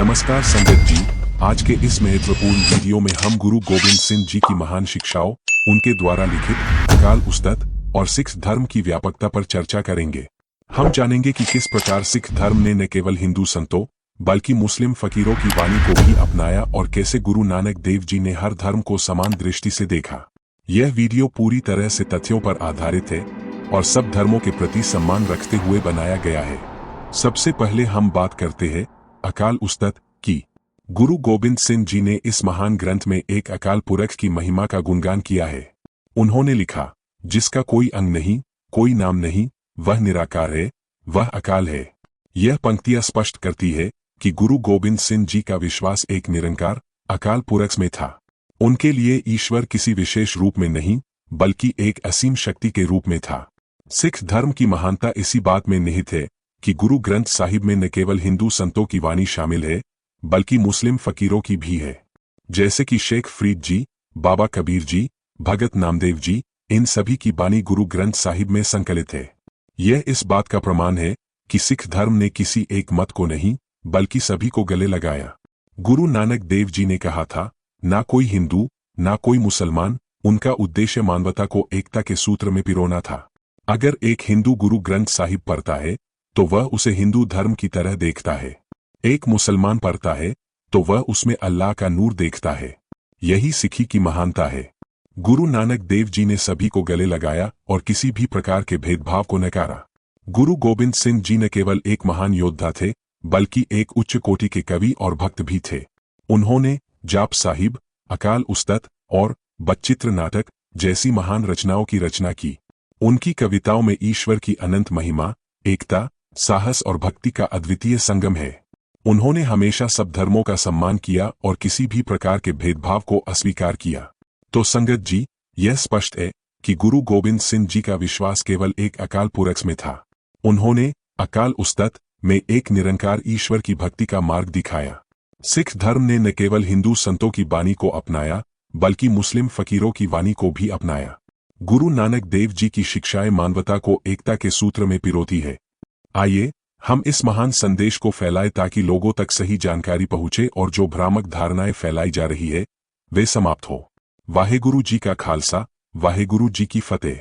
नमस्कार संगत जी, आज के इस महत्वपूर्ण वीडियो में हम गुरु गोबिंद सिंह जी की महान शिक्षाओं, उनके द्वारा लिखित अकाल उस्तत और सिख धर्म की व्यापकता पर चर्चा करेंगे। हम जानेंगे कि किस प्रकार सिख धर्म ने न केवल हिंदू संतों बल्कि मुस्लिम फकीरों की वाणी को भी अपनाया और कैसे गुरु नानक देव जी ने हर धर्म को समान दृष्टि से देखा। यह वीडियो पूरी तरह से तथ्यों पर आधारित है और सब धर्मों के प्रति सम्मान रखते हुए बनाया गया है। सबसे पहले हम बात करते हैं अकाल उस्तत की। गुरु गोबिंद सिंह जी ने इस महान ग्रंथ में एक अकाल पुरख की महिमा का गुणगान किया है। उन्होंने लिखा, जिसका कोई अंग नहीं, कोई नाम नहीं, वह निराकार है, वह अकाल है। यह पंक्तियां स्पष्ट करती है कि गुरु गोबिंद सिंह जी का विश्वास एक निरंकार अकाल पुरख में था। उनके लिए ईश्वर किसी विशेष रूप में नहीं बल्कि एक असीम शक्ति के रूप में था। सिख धर्म की महानता इसी बात में निहित है कि गुरु ग्रंथ साहिब में न केवल हिंदू संतों की वाणी शामिल है बल्कि मुस्लिम फकीरों की भी है, जैसे कि शेख फरीद जी, बाबा कबीर जी, भगत नामदेव जी। इन सभी की वाणी गुरु ग्रंथ साहिब में संकलित है। यह इस बात का प्रमाण है कि सिख धर्म ने किसी एक मत को नहीं बल्कि सभी को गले लगाया। गुरु नानक देव जी ने कहा था, ना कोई हिंदू ना कोई मुसलमान। उनका उद्देश्य मानवता को एकता के सूत्र में पिरोना था। अगर एक हिंदू गुरु ग्रंथ साहिब पढ़ता है तो वह उसे हिंदू धर्म की तरह देखता है। एक मुसलमान पढ़ता है तो वह उसमें अल्लाह का नूर देखता है। यही सिखी की महानता है। गुरु नानक देव जी ने सभी को गले लगाया और किसी भी प्रकार के भेदभाव को नकारा। गुरु गोबिंद सिंह जी न केवल एक महान योद्धा थे बल्कि एक उच्च कोटि के कवि और भक्त भी थे। उन्होंने जाप साहिब, अकाल उस्तत और बच्चित्र नाटक जैसी महान रचनाओं की रचना की। उनकी कविताओं में ईश्वर की अनंत महिमा, एकता, साहस और भक्ति का अद्वितीय संगम है। उन्होंने हमेशा सब धर्मों का सम्मान किया और किसी भी प्रकार के भेदभाव को अस्वीकार किया। तो संगत जी, यह स्पष्ट है कि गुरु गोबिंद सिंह जी का विश्वास केवल एक अकाल पुरख में था। उन्होंने अकाल उस्तत में एक निरंकार ईश्वर की भक्ति का मार्ग दिखाया। सिख धर्म ने न केवल हिंदू संतों की वाणी को अपनाया बल्कि मुस्लिम फकीरों की वाणी को भी अपनाया। गुरु नानक देव जी की शिक्षाएं मानवता को एकता के सूत्र में पिरोती है। आइए हम इस महान संदेश को फैलाएं ताकि लोगों तक सही जानकारी पहुंचे और जो भ्रामक धारणाएं फैलाई जा रही है वे समाप्त हो। वाहेगुरु जी का खालसा, वाहेगुरु जी की फतेह।